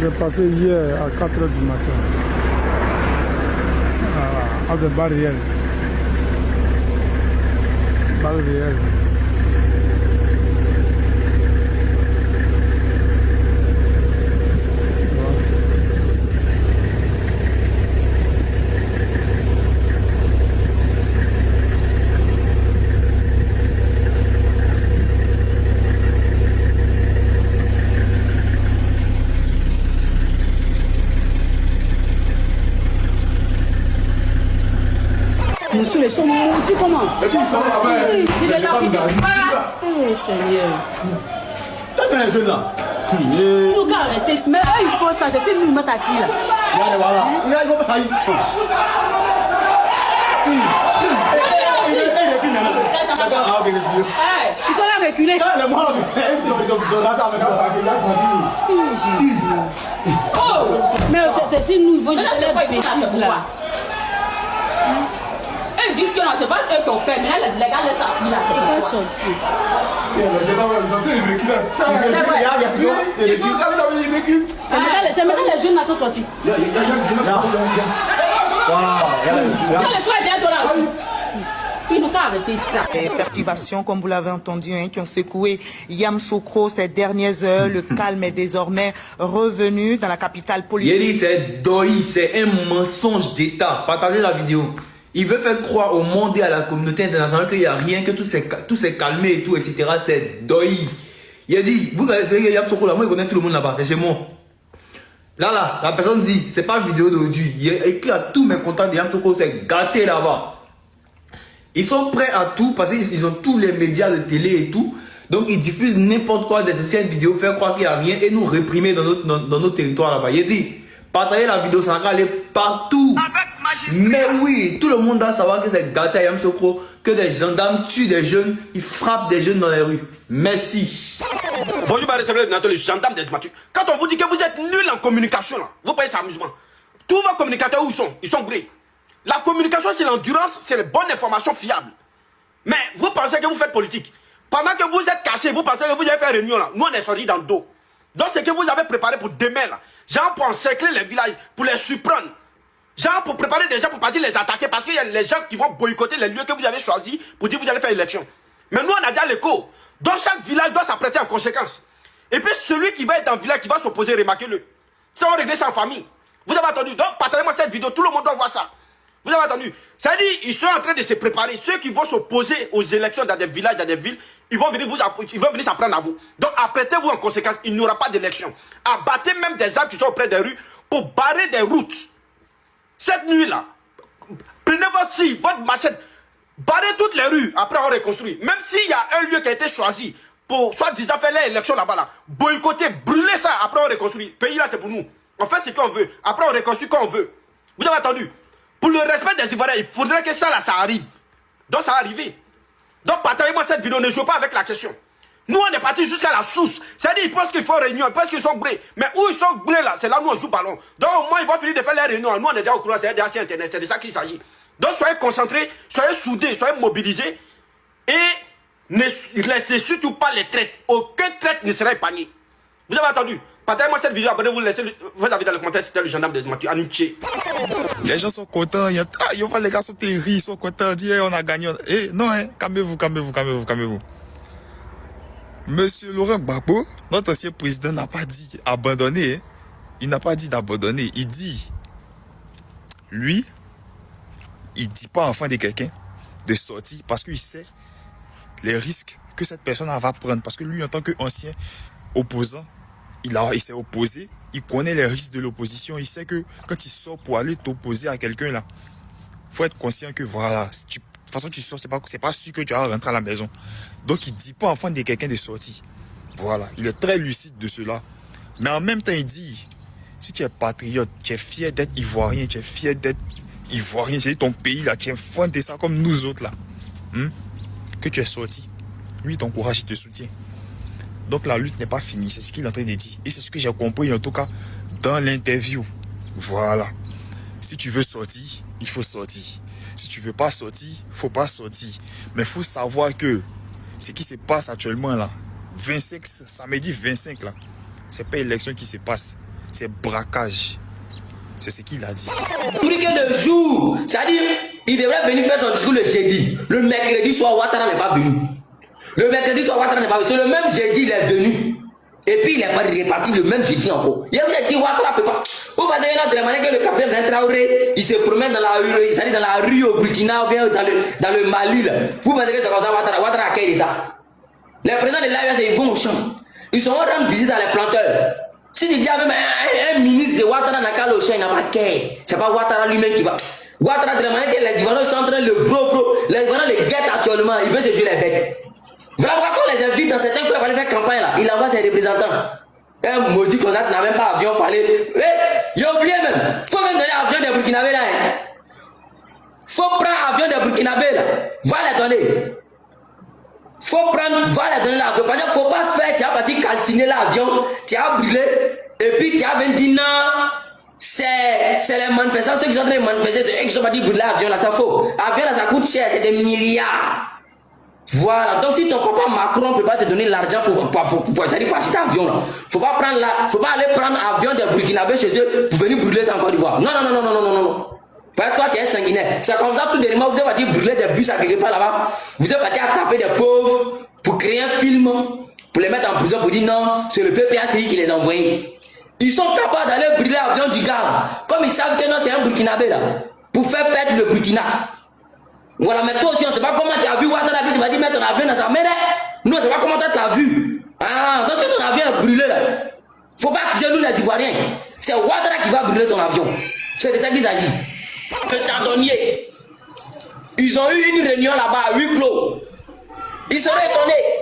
s'est passé hier à 4 h du matin. À des barrières. Barrières. Monsieur, ils sont maudits comment? Et puis ils sont là-bas. Il est là, il dit oh Seigneur. T'as les jeunes là. Nous qu'à arrêter, mais eux ils font ça, c'est nous mettre à qui là? Regardez, voilà. Regarde, ils vont pas y. Ils sont là reculés. Oh, mais c'est si nous, ils vont juste faire des bêtises là. Ils disent que non, c'est pas eux qui ont fait, mais là, les gars, les appuis là, c'est pas sorti. C'est maintenant les jeunes là sont sortis. Il y a les soins d'aide là aussi. Il nous a arrêté ça. Les perturbations, comme vous l'avez entendu, qui ont secoué Yamoussoukro ces dernières heures. Le calme est désormais revenu dans la capitale politique. Il dit c'est doi, c'est un mensonge d'État. Partagez la vidéo. Il veut faire croire au monde et à la communauté internationale qu'il n'y a rien, que tout s'est calmé et tout, etc. C'est doi. Il a dit, vous avez Yamoussoukro là, moi je connais tout le monde là-bas, c'est chez moi. Là, la personne dit, c'est pas vidéo d'aujourd'hui. Il a écrit à tous mes contacts de Yamoussoukro, c'est gâté là-bas. Ils sont prêts à tout parce qu'ils ont tous les médias de télé et tout. Donc ils diffusent n'importe quoi des anciennes vidéos, faire croire qu'il n'y a rien et nous réprimer dans notre territoire là-bas. Il dit, partagez la vidéo, ça va aller partout. Mais oui, tout le monde doit savoir que c'est gâté à Yamoussoukro, que des gendarmes tuent des jeunes, ils frappent des jeunes dans les rues. Merci. Bonjour, les gendarmes des Mathieu. Quand on vous dit que vous êtes nuls en communication, là, vous payez ça amusement. Tous vos communicateurs, où sont? Ils sont brés. La communication, c'est l'endurance, c'est les bonnes informations fiables. Mais vous pensez que vous faites politique. Pendant que vous êtes caché, vous pensez que vous avez fait réunion là. Nous, on est sortis dans le dos. Donc, ce que vous avez préparé pour demain là, genre pour encercler les villages, pour les surprendre. Genre pour préparer des gens pour partir les attaquer parce qu'il y a les gens qui vont boycotter les lieux que vous avez choisis pour dire que vous allez faire l'élection. Mais nous, on a déjà l'écho. Donc, chaque village doit s'apprêter en conséquence. Et puis, celui qui va être dans le village, qui va s'opposer, remarquez-le. Ça, on régler ça en famille. Vous avez entendu? Donc, partagez-moi cette vidéo, tout le monde doit voir ça. Vous avez entendu? C'est-à-dire, ils sont en train de se préparer. Ceux qui vont s'opposer aux élections dans des villages, dans des villes, ils vont venir s'en prendre à vous. Donc, apprêtez-vous en conséquence. Il n'y aura pas d'élection. Abattez même des arbres qui sont auprès des rues pour barrer des routes. Cette nuit-là, prenez votre scie, votre machette, barrez toutes les rues. Après, on reconstruit. Même s'il y a un lieu qui a été choisi pour, soi-disant, faire l'élection là-bas, là, boycotter, brûler ça. Après, on reconstruit. Le pays là, c'est pour nous. On fait ce qu'on veut. Après, on reconstruit quand on veut. Vous avez entendu? Pour le respect des Ivoiriens, il faudrait que ça là, ça arrive. Donc ça va arriver. Donc partagez-moi cette vidéo, ne jouez pas avec la question. Nous on est parti jusqu'à la source. C'est-à-dire ils pensent qu'il faut réunion, ils pensent qu'ils sont brés. Mais où ils sont brés là, c'est là où nous on joue ballon. Donc au moins ils vont finir de faire les réunions. Nous on est déjà au courant, c'est déjà sur internet, c'est de ça qu'il s'agit. Donc soyez concentrés, soyez soudés, soyez mobilisés. Et ne laissez surtout pas les traites. Aucun traite ne sera épargné. Vous avez entendu? Partagez-moi cette vidéo, abonnez-vous, laissez votre avis dans les commentaires, c'était le gendarme des Mathieu, Anouché. Les gens sont contents, les gars sont terribles, ils sont contents, ils disent on a gagné. Eh, non, hein, calmez-vous. Monsieur Laurent Gbagbo, notre ancien président n'a pas dit abandonner, hein. Il n'a pas dit d'abandonner, il dit, lui, il dit pas enfin de quelqu'un de sortir parce qu'il sait les risques que cette personne va prendre. Parce que lui, en tant qu'ancien opposant, il s'est opposé, il connaît les risques de l'opposition, il sait que quand il sort pour aller t'opposer à quelqu'un là, faut être conscient que voilà, de toute façon tu sors, c'est pas sûr que tu vas rentrer à la maison. Donc il dit pas enfin de quelqu'un de sortir. Voilà, il est très lucide de cela. Mais en même temps il dit, si tu es patriote, tu es fier d'être ivoirien, c'est ton pays là, tu es fan de ça comme nous autres là, que tu es sorti. Lui, ton courage, il te soutient. Donc la lutte n'est pas finie, c'est ce qu'il est en train de dire. Et c'est ce que j'ai compris en tout cas dans l'interview. Voilà. Si tu veux sortir, il faut sortir. Si tu veux pas sortir, faut pas sortir. Mais il faut savoir que ce qui se passe actuellement là, 25, samedi 25 là, c'est pas l'élection qui se passe. c'est braquage. C'est ce qu'il a dit. Pour que le jour, c'est-à-dire, il devrait venir faire son discours le jeudi. Le mercredi soir, Ouattara n'est pas venu. Le mercredi soir, Ouattara n'est pas venu. C'est le même jeudi, il est venu. Et puis, il est pas reparti le même jeudi encore. Il a dit, Ouattara ne peut pas. Vous pensez que de la manière que le capitaine d'un Traoré, il se promène dans la rue, il s'allie dans la rue au Burkina ou bien dans le Mali, là. Vous pensez que c'est comme ça, Ouattara a accueilli ça. Les présidents de l'AES, ils vont au champ. Ils sont rendre visite à les planteurs. Si tu dis même un ministre de Ouattara n'a qu'à le champ, il n'a pas qu'à. C'est pas Ouattara lui-même qui va. Ouattara, de la manière que les Ivoiriens sont en train de le les Ivoiriens les guettent actuellement, ils veulent se jouer les bêtes. Voilà pourquoi quand on les invite dans certains coins pour aller faire campagne là, il envoie ses représentants. Un maudit comme ça n'a même pas avion pour aller. Il a oublié même. Faut même donner avion des Burkinabés là. Hein. Faut prendre avion des Burkinabés là. Va les donner. Faut prendre, va les donner l'avion. Parce qu'il faut pas te faire, tu as parti calciner l'avion, tu as brûlé, et puis tu as dit non, c'est les manifestants, ceux qui sont en train de manifester, c'est eux qui sont partis brûler l'avion là, ça faut. L'avion là, ça coûte cher, c'est des milliards. Voilà, donc si ton papa Macron ne peut pas te donner l'argent pour acheter l'avion là, faut pas aller prendre l'avion des Burkinabés chez eux pour venir brûler ça en Côte d'Ivoire. Non. Parce que toi tu es sanguinaire. C'est comme ça tout dernièrement vous êtes parti brûler des bus à quelque part là-bas. Vous êtes parti à taper des pauvres pour créer un film, pour les mettre en prison pour dire non, c'est le PPACI qui les a envoyés. Ils sont capables d'aller brûler l'avion du gars. Comme ils savent que non c'est un Burkinabé là. Pour faire perdre le Burkina. Voilà, mais toi aussi on ne sait pas comment tu as vu Ouattara, tu vas dire mettre ton avion dans sa main là. Non, c'est pas comment tu l'as vu. Ah, donc si ton avion est brûlé là, faut pas que nous les Ivoiriens. C'est Ouattara qui va brûler ton avion. C'est de ça qu'il s'agit. Le tendonnier, ils ont eu une réunion là-bas à huis clos. Ils seraient étonnés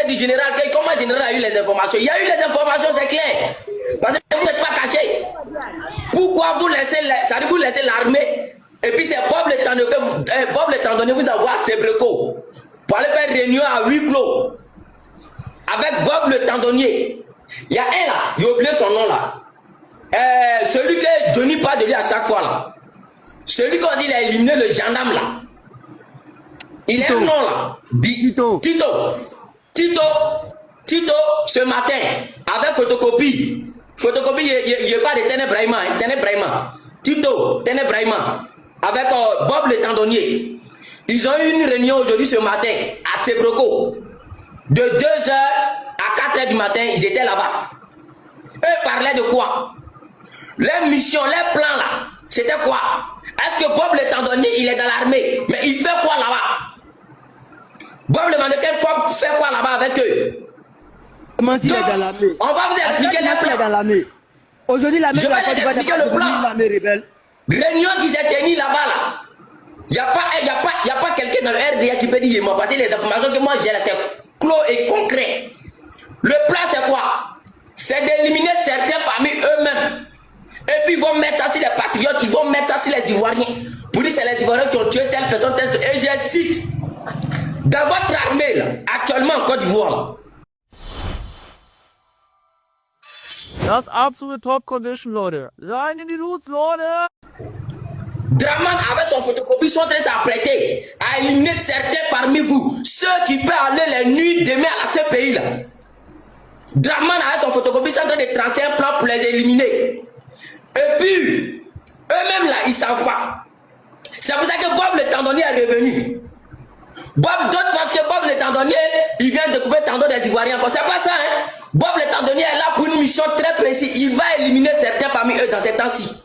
du général. Comment le général a eu les informations? Il y a eu les informations, c'est clair. Parce que vous n'êtes pas cachés. Pourquoi vous laissez l'armée? Et puis c'est Bob le Tendonnier vous envoie à Sébreko pour aller faire réunion à huis clos avec Bob le Tendonnier. Il y a un là, il a oublié son nom là. Celui que Johnny parle de lui à chaque fois là. Celui qu'on dit il a éliminé le gendarme là. Il a un nom là. Tito, ce matin, avec photocopie. Photocopie, il n'y a pas de Ténébraïma. Tito, Ténébraïma. Avec Bob le Tendonnier. Ils ont eu une réunion aujourd'hui ce matin à Sébreko. De 2h à 4h du matin, ils étaient là-bas. Eux parlaient de quoi? Les missions, les plans là, c'était quoi? Est-ce que Bob le Tendonnier, il est dans l'armée? Mais il fait quoi là-bas? Bob le mannequin fait quoi là-bas avec eux? Comment s'il est dans l'armée? On va vous expliquer les plans. Dans l'armée. Aujourd'hui, l'armée je vais vous expliquer le plan. L'armée rebelle. Réunion qui s'est tenue là-bas là. Il n'y a pas quelqu'un dans le RDA qui peut dire il m'a passé les informations que moi j'ai là, c'est clos et concret. Le plan c'est quoi? C'est d'éliminer certains parmi eux-mêmes. Et puis ils vont mettre ça sur les patriotes, ils vont mettre ça sur les Ivoiriens. Pour dire c'est les Ivoiriens qui ont tué telle personne, telle. Et je cite, dans votre armée là, actuellement en Côte d'Ivoire là. Das absolute Top-Condition, Leute. Rein in die Loots, Leute. Draman avec son photocopie sont en train de s'apprêter à éliminer certains parmi vous. Ceux qui peuvent aller les nuits demain à la CPI là. Draman avec son photocopie sont en train de tracer un plan pour les éliminer. Et puis, eux-mêmes là, ils ne savent pas. C'est pour ça que Bob le Tendonnier est revenu. D'autres pensent que Bob le Tendonnier, il vient de couper le tendon des Ivoiriens. C'est pas ça, hein. Bob le Tendonnier est là pour une mission très précise. Il va éliminer certains parmi eux dans ces temps-ci.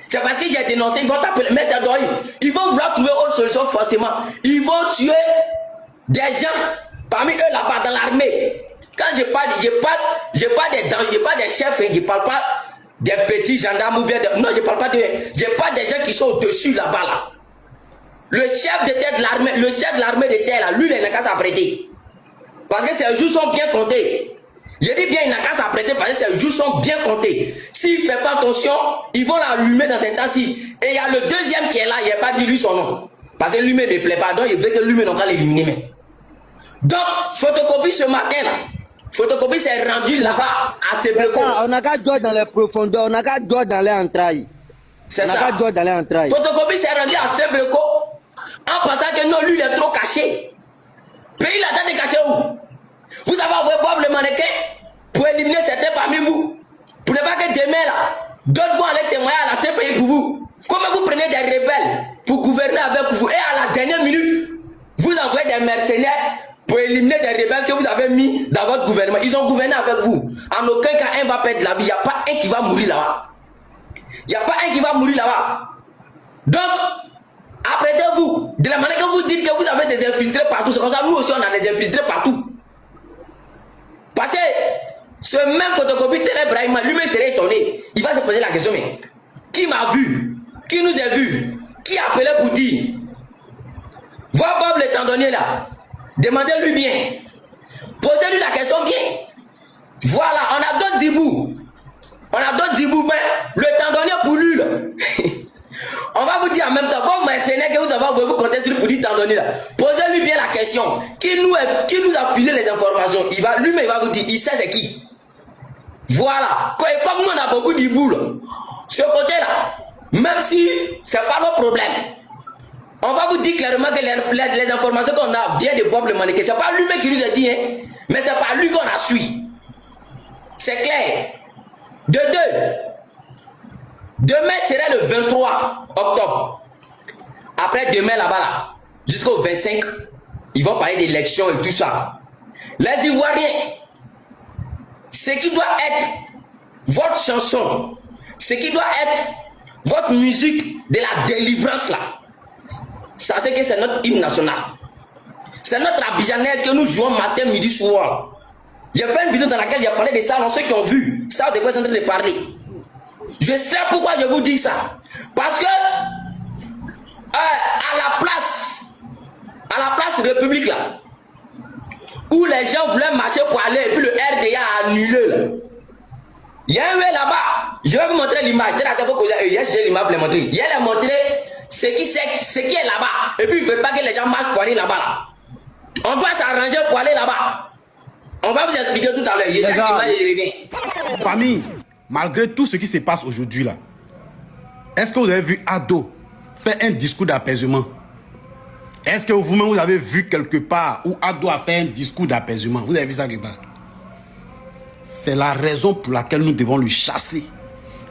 C'est parce que j'ai dénoncé, ils vont taper le maître d'Oï. Ils vont vouloir trouver autre solution forcément. Ils vont tuer des gens parmi eux là-bas dans l'armée. Quand je parle, je parle des chefs, je parle pas des petits gendarmes ou bien non, je parle pas de. Je parle des gens qui sont au-dessus là-bas là. Le chef de tête de l'armée, le chef de l'armée de terre là, lui il n'a qu'à s'apprêter. Parce que ses jours sont bien comptés. Je dis bien, il n'a qu'à s'apprêter parce que ses jours sont bien comptés. S'il ne fait pas attention, ils vont l'allumer dans un temps-ci. Et il y a le deuxième qui est là, il n'a pas dit lui son nom. Parce que lui-même ne plaît pas, donc il veut que lui-même va l'éliminer. Donc, photocopie ce matin là. Photocopie s'est rendu là-bas à Sébreko. On n'a qu'à jouer dans les profondeurs, on n'a qu'à jouer dans les entrailles. C'est ça. On n'a qu'à jouer dans les entrailles. Photocopie s'est rendu à Sébreko en pensant que non, lui il est trop caché. Pays là-dedans est caché où? Vous avez envoyé Bob le mannequin pour éliminer certains parmi vous. pensez pas que demain là, d'autres vont aller témoigner à la CPI pour vous? Comment vous prenez des rebelles pour gouverner avec vous et à la dernière minute, vous envoyez des mercenaires pour éliminer des rebelles que vous avez mis dans votre gouvernement? Ils ont gouverné avec vous. En aucun cas, un va perdre la vie. Il n'y a pas un qui va mourir là-bas. Il n'y a pas un qui va mourir là-bas. Donc, apprêtez-vous. De la manière que vous dites que vous avez des infiltrés partout, c'est comme ça, nous aussi on a des infiltrés partout. Parce que ce même photocopie Télé Brahima, lui-même serait étonné. Il va se poser la question, mais qui m'a vu? Qui nous a vu? Qui a appelé pour dire? Voir Bob le tendonnier là. Demandez-lui bien. Posez-lui la question bien. Voilà, on a d'autres zibous. On a d'autres zibous, mais le tendonnier pour lui là. On va vous dire en même temps, vos mercenaires que vous avez envoyé, vous comptez sur lui pour dire tendonnier là. Posez-lui bien la question. Qui nous a filé les informations? Lui-même il va vous dire, il sait c'est qui. Voilà. Et comme nous on a beaucoup d'hibous là, ce côté là, même si c'est pas nos problèmes, on va vous dire clairement que les informations qu'on a viennent de Bob le mannequin. C'est pas lui-même qui nous a dit, hein, mais c'est pas lui qu'on a suivi. C'est clair. De deux, demain serait le 23 octobre. Après demain là-bas, là, jusqu'au 25, ils vont parler d'élections et tout ça. Les Ivoiriens, ce qui doit être votre chanson, ce qui doit être votre musique de la délivrance là, sachez que c'est notre hymne national. C'est notre abidjanaise que nous jouons matin, midi, soir. J'ai fait une vidéo dans laquelle j'ai parlé de ça. Alors ceux qui ont vu, ça de quoi je suis en train de parler. Je sais pourquoi je vous dis ça. Parce que à la place République là, où les gens voulaient marcher pour aller et puis le RDA a annulé là. Il y a un mec là-bas, je vais vous montrer l'image. J'ai l'image pour les montrer. Il y a les montrer ce qui est là-bas. Et puis il ne veut pas que les gens marchent pour aller là-bas. Là. On doit s'arranger pour aller là-bas. On va vous expliquer tout à l'heure. Famille, malgré tout ce qui se passe aujourd'hui là, est-ce que vous avez vu Ado faire un discours d'apaisement? Est-ce que vous-même vous avez vu quelque part où Ado a fait un discours d'apaisement? Vous avez vu ça quelque part? C'est la raison pour laquelle nous devons le chasser.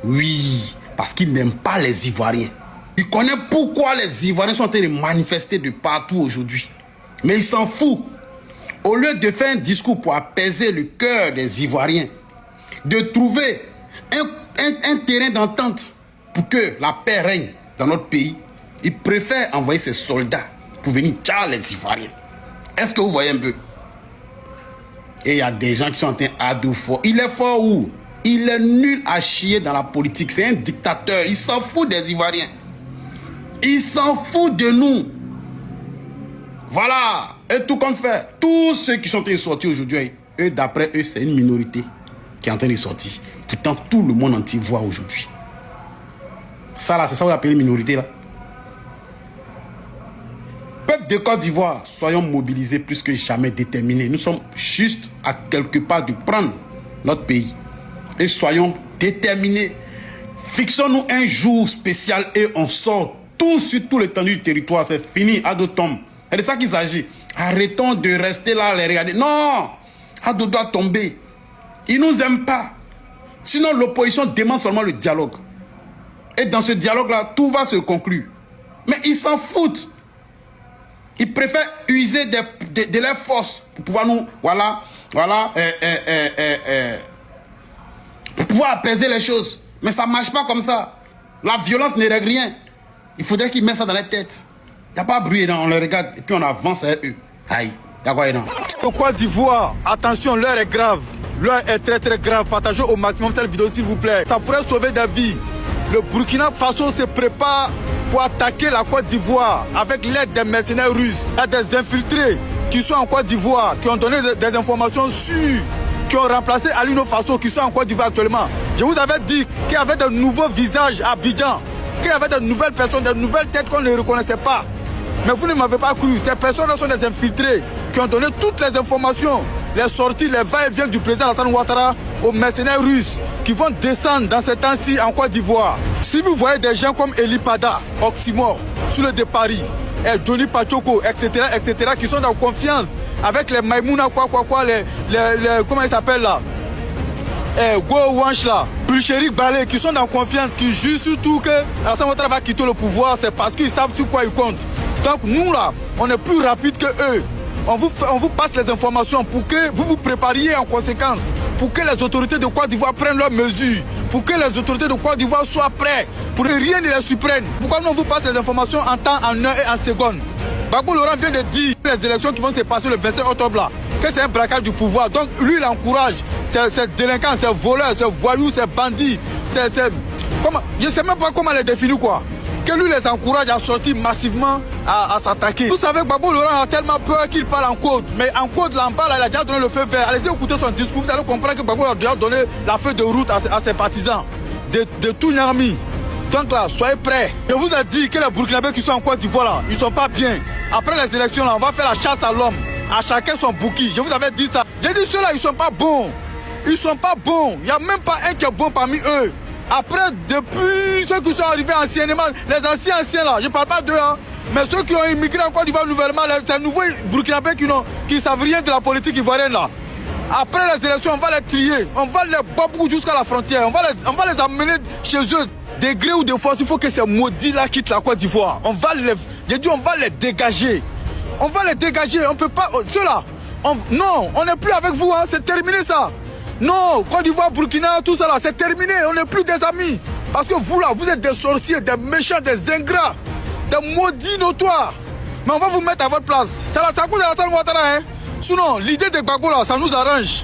Oui, parce qu'il n'aime pas les Ivoiriens. Il connaît pourquoi les Ivoiriens sont en train de manifester de partout aujourd'hui. Mais il s'en fout. Au lieu de faire un discours pour apaiser le cœur des Ivoiriens, de trouver un terrain d'entente pour que la paix règne dans notre pays, il préfère envoyer ses soldats pour venir tuer les Ivoiriens. Est-ce que vous voyez un peu? Et il y a des gens qui sont en train d'ado fort. Il est fort où? Il est nul à chier dans la politique. C'est un dictateur. Il s'en fout des Ivoiriens. Il s'en fout de nous. Voilà. Et tout compte fait. Tous ceux qui sont en train de sortir aujourd'hui, eux, d'après eux, c'est une minorité qui est en train de sortir. Pourtant, tout le monde entier voit aujourd'hui. Ça là, c'est ça qu'on appelle une minorité là. Peuple de Côte d'Ivoire, soyons mobilisés plus que jamais, déterminés. Nous sommes juste à quelque part de prendre notre pays. Et soyons déterminés. Fixons-nous un jour spécial et on sort tout sur tout l'étendue du territoire. C'est fini, Ado tombe. C'est de ça qu'il s'agit. Arrêtons de rester là, les regarder. Non, Ado doit tomber. Ils ne nous aiment pas. Sinon, l'opposition demande seulement le dialogue. Et dans ce dialogue-là, tout va se conclure. Mais ils s'en foutent. Ils préfèrent user de leurs forces pour pouvoir nous, pour pouvoir apaiser les choses. Mais ça ne marche pas comme ça. La violence ne règle rien. Il faudrait qu'ils mettent ça dans la tête. Il n'y a pas de bruit, on les regarde et puis on avance avec eux. Aïe, il y a quoi dedans? Au Côte d'Ivoire, attention, l'heure est grave. L'heure est très très grave. Partagez au maximum cette vidéo s'il vous plaît. Ça pourrait sauver des vies. Le Burkina Faso se prépare pour attaquer la Côte d'Ivoire avec l'aide des mercenaires russes. Il y a des infiltrés qui sont en Côte d'Ivoire, qui ont donné des informations sûres, qui ont remplacé Alino Faso, qui sont en Côte d'Ivoire actuellement. Je vous avais dit qu'il y avait de nouveaux visages à Abidjan, qu'il y avait de nouvelles personnes, de nouvelles têtes qu'on ne reconnaissait pas. Mais vous ne m'avez pas cru. Ces personnes sont des infiltrés qui ont donné toutes les informations, les sorties, les va-et-vient du président Alassane Ouattara aux mercenaires russes qui vont descendre dans ces temps-ci en Côte d'Ivoire. Si vous voyez des gens comme Eli Pada, Oxymore, Soule de Paris, et Johnny Pachoko, etc., qui sont en confiance avec les Maïmouna, comment ils s'appellent là, Go Wanch là, Bulchérik Balé, qui sont dans confiance, qui jugent surtout que Alassane Ouattara va quitter le pouvoir, c'est parce qu'ils savent sur quoi ils comptent. Donc nous là, on est plus rapide que eux. On vous passe les informations pour que vous vous prépariez en conséquence, pour que les autorités de Côte d'Ivoire prennent leurs mesures, pour que les autorités de Côte d'Ivoire soient prêts, pour que rien ne les surprenne. Pourquoi nous on vous passe les informations en temps, en heure et en seconde? Gbagbo Laurent vient de dire que les élections qui vont se passer le 25 octobre là, que c'est un braquage du pouvoir. Donc lui il encourage ces délinquants, ces voleurs, ces voyous, ces bandits, comment, je ne sais même pas comment les définir quoi. Que lui les encourage à sortir massivement, à s'attaquer. Vous savez que Gbagbo Laurent a tellement peur qu'il parle en code. Mais en code là en bas, là, il a déjà donné le feu vert. Allez-y écouter son discours, vous allez comprendre que Gbagbo a déjà donné la feuille de route à ses partisans de tout Niamey. Donc là, soyez prêts. Je vous ai dit que les Burkinabés qui sont en Côte d'Ivoire là, ils sont pas bien. Après les élections là, on va faire la chasse à l'homme. À chacun son bouki. Je vous avais dit ça. J'ai dit ceux-là, ils sont pas bons. Ils sont pas bons. Il n'y a même pas un qui est bon parmi eux. Après, depuis ceux qui sont arrivés anciennement, les anciens là, je ne parle pas d'eux, hein, mais ceux qui ont immigré en Côte d'Ivoire nouvellement, ces nouveaux Burkinabés qui ne savent rien de la politique ivoirienne là. Après les élections, on va les trier. On va les babou jusqu'à la frontière. On va les amener chez eux. De gré ou de force, il faut que ces maudits là quittent la Côte d'Ivoire. On va les dégager. On va les dégager. On peut pas. Ceux-là, non, on n'est plus avec vous. Hein, c'est terminé ça. Non, Côte d'Ivoire, Burkina, tout ça là, c'est terminé. On n'est plus des amis. Parce que vous là, vous êtes des sorciers, des méchants, des ingrats, des maudits notoires. Mais on va vous mettre à votre place. C'est à cause de Alassane Ouattara. Hein. Sinon, l'idée de Gbagbo là, ça nous arrange.